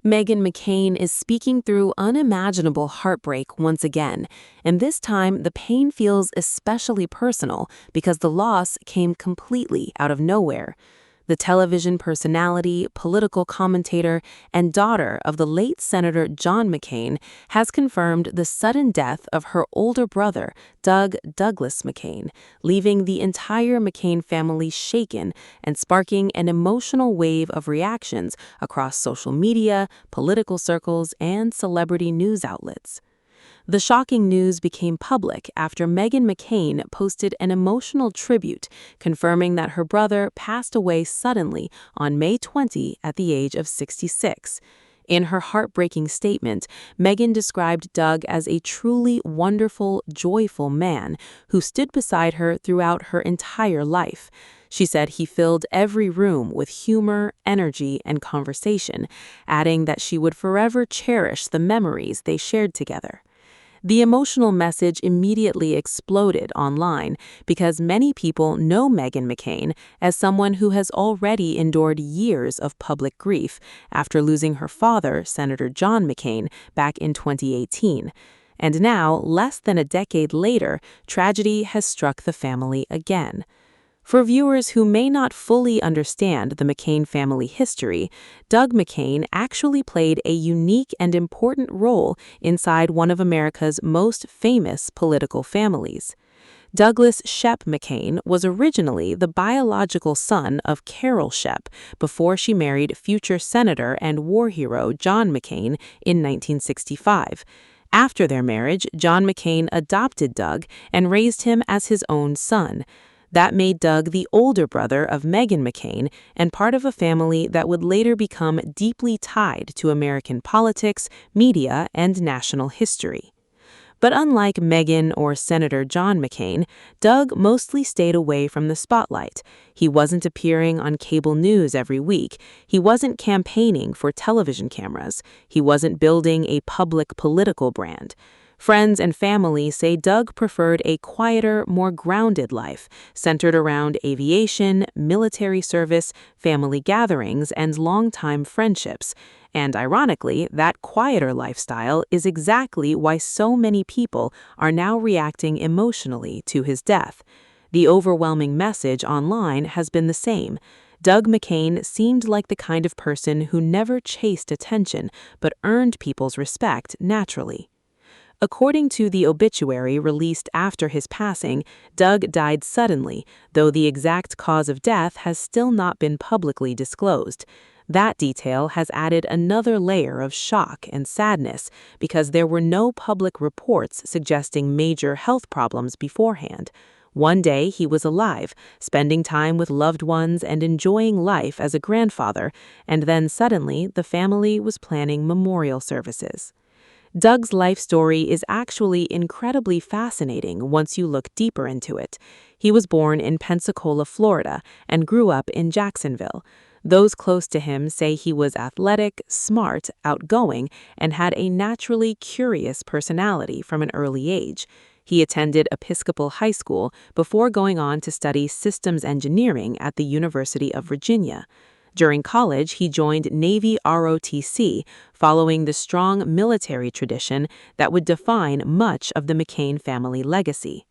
Meghan McCain is speaking through unimaginable heartbreak once again, and this time the pain feels especially personal because the loss came completely out of nowhere. The television personality, political commentator, and daughter of the late Senator John McCain has confirmed the sudden death of her older brother, Douglas McCain, leaving the entire McCain family shaken and sparking an emotional wave of reactions across social media, political circles, and celebrity news outlets. The shocking news became public after Meghan McCain posted an emotional tribute confirming that her brother passed away suddenly on May 20 at the age of 66. In her heartbreaking statement, Meghan described Doug as a truly wonderful, joyful man who stood beside her throughout her entire life. She said he filled every room with humor, energy, and conversation, adding that she would forever cherish the memories they shared together. The emotional message immediately exploded online because many people know Meghan McCain as someone who has already endured years of public grief after losing her father, Senator John McCain, back in 2018. And now, less than a decade later, tragedy has struck the family again. For viewers who may not fully understand the McCain family history, Doug McCain actually played a unique and important role inside one of America's most famous political families. Douglas Shep McCain was originally the biological son of Carol Shep before she married future Senator and war hero John McCain in 1965. After their marriage, John McCain adopted Doug and raised him as his own son. That made Doug the older brother of Meghan McCain and part of a family that would later become deeply tied to American politics, media, and national history. But unlike Meghan or Senator John McCain, Doug mostly stayed away from the spotlight. He wasn't appearing on cable news every week. He wasn't campaigning for television cameras. He wasn't building a public political brand. Friends and family say Doug preferred a quieter, more grounded life, centered around aviation, military service, family gatherings, and longtime friendships. And ironically, that quieter lifestyle is exactly why so many people are now reacting emotionally to his death. The overwhelming message online has been the same. Doug McCain seemed like the kind of person who never chased attention, but earned people's respect naturally. According to the obituary released after his passing, Doug died suddenly, though the exact cause of death has still not been publicly disclosed. That detail has added another layer of shock and sadness because there were no public reports suggesting major health problems beforehand. One day he was alive, spending time with loved ones and enjoying life as a grandfather, and then suddenly the family was planning memorial services. Doug's life story is actually incredibly fascinating once you look deeper into it. He was born in Pensacola, Florida, and grew up in Jacksonville. Those close to him say he was athletic, smart, outgoing, and had a naturally curious personality from an early age. He attended Episcopal High School before going on to study systems engineering at the University of Virginia. During college, he joined Navy ROTC, following the strong military tradition that would define much of the McCain family legacy.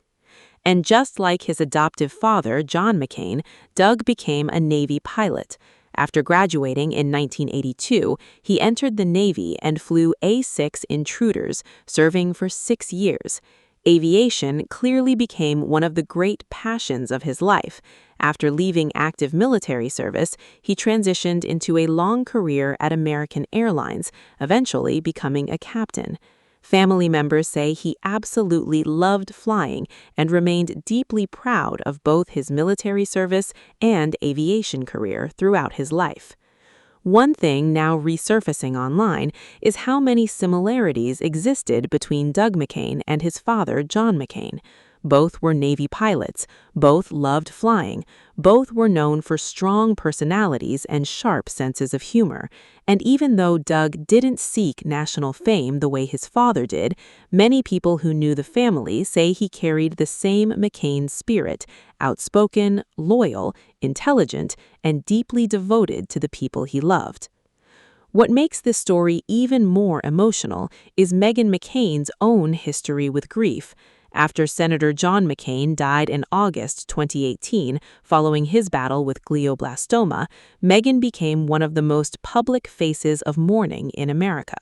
And just like his adoptive father, John McCain, Doug became a Navy pilot. After graduating in 1982, he entered the Navy and flew A-6 intruders, serving for 6 years. Aviation clearly became one of the great passions of his life. After leaving active military service, he transitioned into a long career at American Airlines, eventually becoming a captain. Family members say he absolutely loved flying and remained deeply proud of both his military service and aviation career throughout his life. One thing now resurfacing online is how many similarities existed between Doug McCain and his father, John McCain. Both were Navy pilots, both loved flying, both were known for strong personalities and sharp senses of humor. And even though Doug didn't seek national fame the way his father did, many people who knew the family say he carried the same McCain spirit, outspoken, loyal, intelligent, and deeply devoted to the people he loved. What makes this story even more emotional is Meghan McCain's own history with grief. After Senator John McCain died in August 2018 following his battle with glioblastoma, Meghan became one of the most public faces of mourning in America.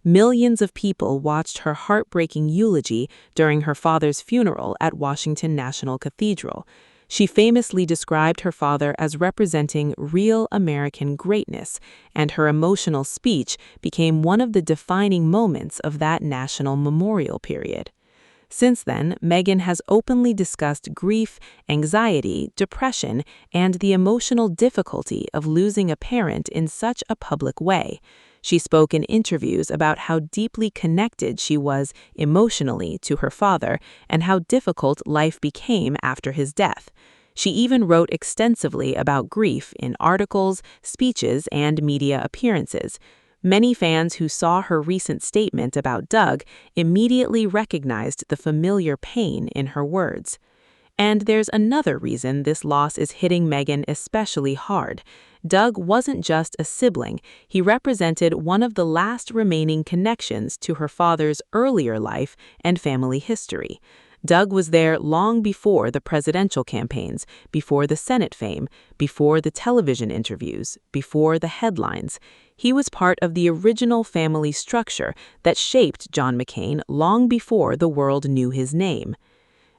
Millions of people watched her heartbreaking eulogy during her father's funeral at Washington National Cathedral. She famously described her father as representing real American greatness, and her emotional speech became one of the defining moments of that national memorial period. Since then, Meghan has openly discussed grief, anxiety, depression, and the emotional difficulty of losing a parent in such a public way. She spoke in interviews about how deeply connected she was emotionally to her father and how difficult life became after his death. She even wrote extensively about grief in articles, speeches, and media appearances. Many fans who saw her recent statement about Doug immediately recognized the familiar pain in her words. And there's another reason this loss is hitting Meghan especially hard. Doug wasn't just a sibling, he represented one of the last remaining connections to her father's earlier life and family history. Doug was there long before the presidential campaigns, before the Senate fame, before the television interviews, before the headlines. He was part of the original family structure that shaped John McCain long before the world knew his name.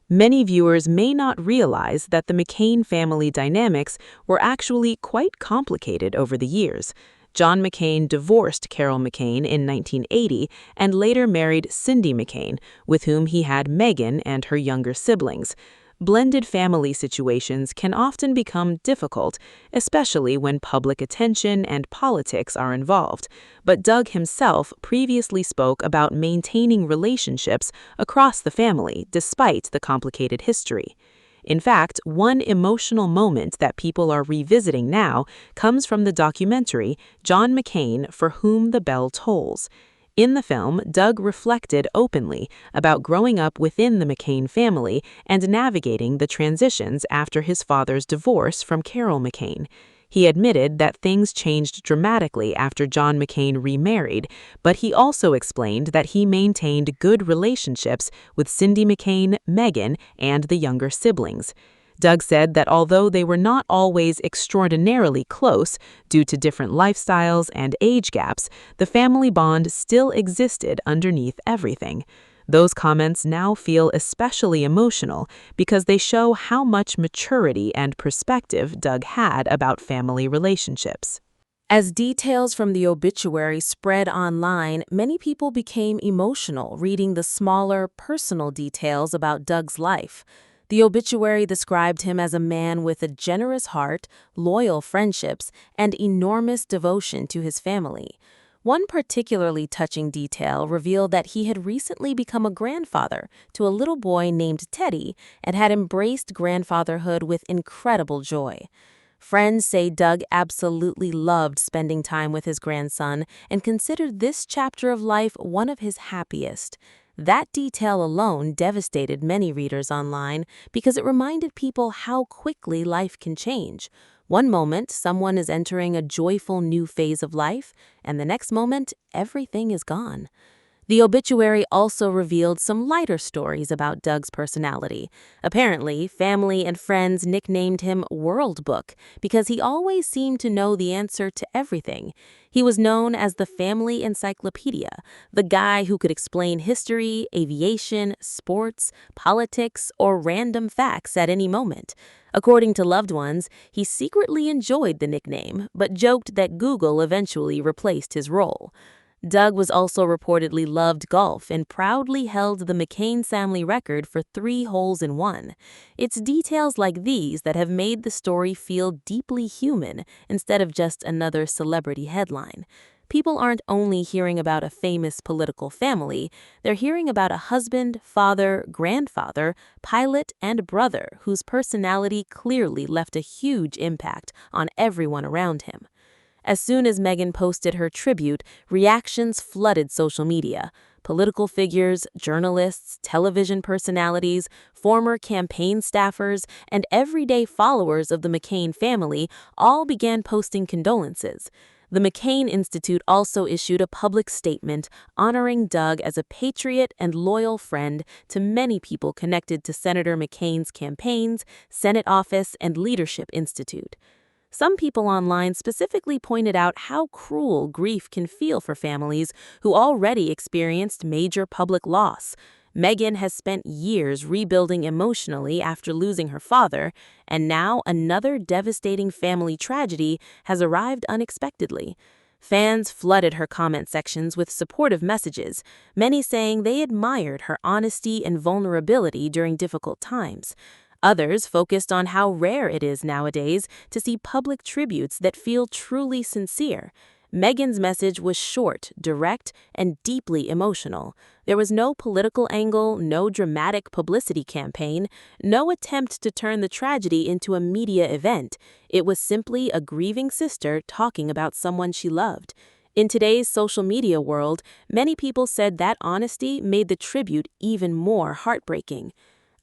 Many viewers may not realize that the McCain family dynamics were actually quite complicated over the years. John McCain divorced Carol McCain in 1980 and later married Cindy McCain, with whom he had Meghan and her younger siblings. Blended family situations can often become difficult, especially when public attention and politics are involved. But Doug himself previously spoke about maintaining relationships across the family despite the complicated history. In fact, one emotional moment that people are revisiting now comes from the documentary John McCain, For Whom the Bell Tolls. In the film, Doug reflected openly about growing up within the McCain family and navigating the transitions after his father's divorce from Carol McCain. He admitted that things changed dramatically after John McCain remarried, but he also explained that he maintained good relationships with Cindy McCain, Meghan, and the younger siblings. Doug said that although they were not always extraordinarily close due to different lifestyles and age gaps, the family bond still existed underneath everything. Those comments now feel especially emotional because they show how much maturity and perspective Doug had about family relationships. As details from the obituary spread online, many people became emotional reading the smaller, personal details about Doug's life. The obituary described him as a man with a generous heart, loyal friendships, and enormous devotion to his family. One particularly touching detail revealed that he had recently become a grandfather to a little boy named Teddy and had embraced grandfatherhood with incredible joy. Friends say Doug absolutely loved spending time with his grandson and considered this chapter of life one of his happiest. That detail alone devastated many readers online because it reminded people how quickly life can change. One moment, someone is entering a joyful new phase of life, and the next moment, everything is gone. The obituary also revealed some lighter stories about Doug's personality. Apparently, family and friends nicknamed him World Book because he always seemed to know the answer to everything. He was known as the family encyclopedia, the guy who could explain history, aviation, sports, politics, or random facts at any moment. According to loved ones, he secretly enjoyed the nickname, but joked that Google eventually replaced his role. Doug was also reportedly loved golf and proudly held the McCain family record for 3 holes in 1. It's details like these that have made the story feel deeply human instead of just another celebrity headline. People aren't only hearing about a famous political family, they're hearing about a husband, father, grandfather, pilot, and brother whose personality clearly left a huge impact on everyone around him. As soon as Meghan posted her tribute, reactions flooded social media. Political figures, journalists, television personalities, former campaign staffers, and everyday followers of the McCain family all began posting condolences. The McCain Institute also issued a public statement honoring Doug as a patriot and loyal friend to many people connected to Senator McCain's campaigns, Senate office, and Leadership Institute. Some people online specifically pointed out how cruel grief can feel for families who already experienced major public loss. Meghan has spent years rebuilding emotionally after losing her father, and now another devastating family tragedy has arrived unexpectedly. Fans flooded her comment sections with supportive messages, many saying they admired her honesty and vulnerability during difficult times. Others focused on how rare it is nowadays to see public tributes that feel truly sincere. Meghan's message was short, direct, and deeply emotional. There was no political angle, no dramatic publicity campaign, no attempt to turn the tragedy into a media event. It was simply a grieving sister talking about someone she loved. In today's social media world, many people said that honesty made the tribute even more heartbreaking.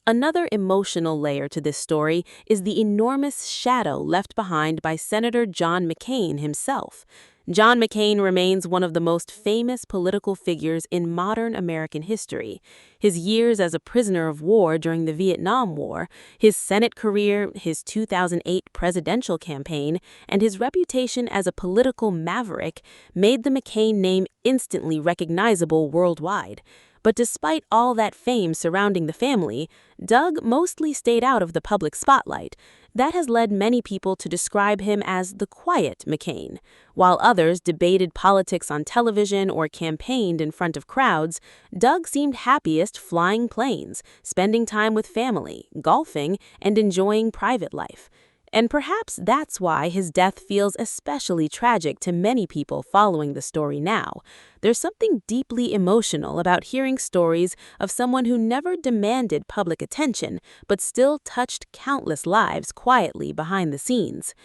Another emotional layer to this story is the enormous shadow left behind by Senator John McCain himself. John McCain remains one of the most famous political figures in modern American history. His years as a prisoner of war during the Vietnam War, his Senate career, his 2008 presidential campaign, and his reputation as a political maverick made the McCain name instantly recognizable worldwide. But despite all that fame surrounding the family, Doug mostly stayed out of the public spotlight. That has led many people to describe him as the quiet McCain. While others debated politics on television or campaigned in front of crowds, Doug seemed happiest flying planes, spending time with family, golfing, and enjoying private life. And perhaps that's why his death feels especially tragic to many people following the story now. There's something deeply emotional about hearing stories of someone who never demanded public attention, but still touched countless lives quietly behind the scenes.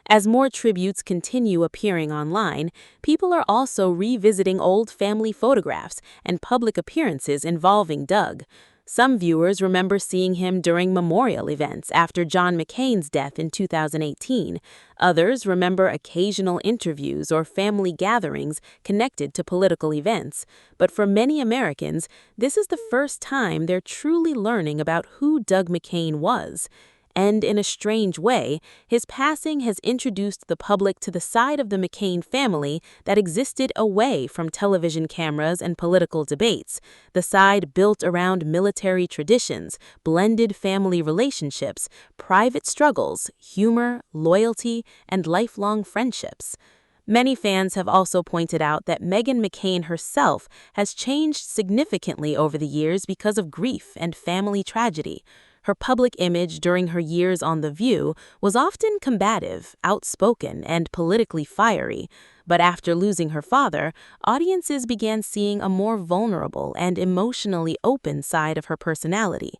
As more tributes continue appearing online, people are also revisiting old family photographs and public appearances involving Doug. Some viewers remember seeing him during memorial events after John McCain's death in 2018. Others remember occasional interviews or family gatherings connected to political events. But for many Americans, this is the first time they're truly learning about who Doug McCain was. And in a strange way, his passing has introduced the public to the side of the McCain family that existed away from television cameras and political debates, the side built around military traditions, blended family relationships, private struggles, humor, loyalty, and lifelong friendships. Many fans have also pointed out that Meghan McCain herself has changed significantly over the years because of grief and family tragedy. Her public image during her years on The View was often combative, outspoken, and politically fiery. But after losing her father, audiences began seeing a more vulnerable and emotionally open side of her personality.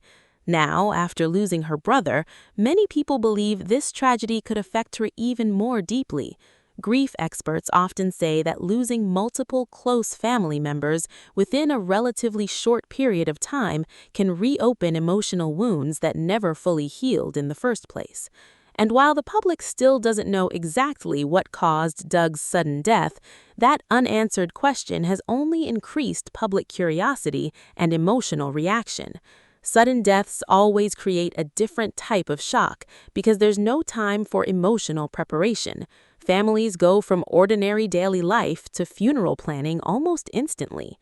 Now, after losing her brother, many people believe this tragedy could affect her even more deeply. Grief experts often say that losing multiple close family members within a relatively short period of time can reopen emotional wounds that never fully healed in the first place. And while the public still doesn't know exactly what caused Doug's sudden death, that unanswered question has only increased public curiosity and emotional reaction. Sudden deaths always create a different type of shock because there's no time for emotional preparation. Families go from ordinary daily life to funeral planning almost instantly.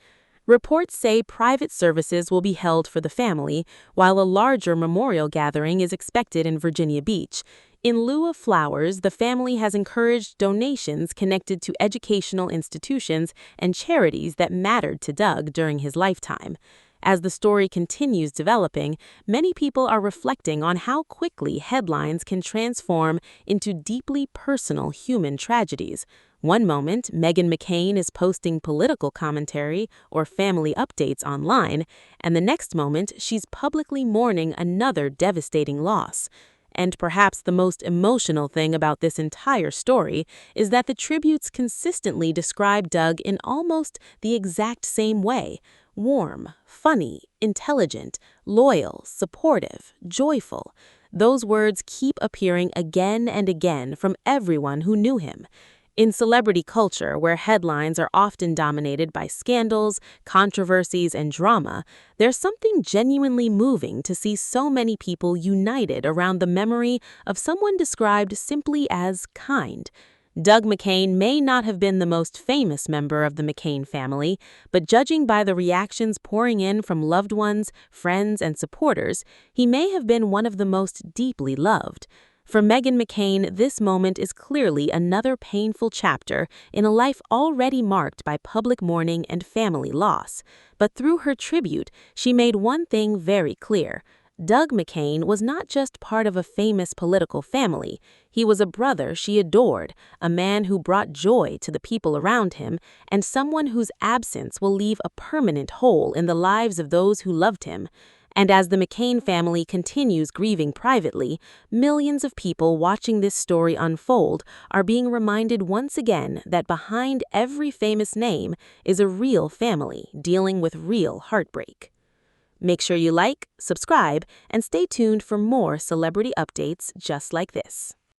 Reports say private services will be held for the family, while a larger memorial gathering is expected in Virginia Beach. In lieu of flowers, the family has encouraged donations connected to educational institutions and charities that mattered to Doug during his lifetime. As the story continues developing, many people are reflecting on how quickly headlines can transform into deeply personal human tragedies. One moment, Meghan McCain is posting political commentary or family updates online, and the next moment, she's publicly mourning another devastating loss. And perhaps the most emotional thing about this entire story is that the tributes consistently describe Doug in almost the exact same way: warm, funny, intelligent, loyal, supportive, joyful. Those words keep appearing again and again from everyone who knew him. In celebrity culture, where headlines are often dominated by scandals, controversies, and drama, there's something genuinely moving to see so many people united around the memory of someone described simply as kind. Doug McCain may not have been the most famous member of the McCain family, but judging by the reactions pouring in from loved ones, friends, and supporters, he may have been one of the most deeply loved. For Meghan McCain, this moment is clearly another painful chapter in a life already marked by public mourning and family loss. But through her tribute, she made one thing very clear. Doug McCain was not just part of a famous political family. He was a brother she adored, a man who brought joy to the people around him, and someone whose absence will leave a permanent hole in the lives of those who loved him. And as the McCain family continues grieving privately, millions of people watching this story unfold are being reminded once again that behind every famous name is a real family dealing with real heartbreak. Make sure you like, subscribe, and stay tuned for more celebrity updates just like this.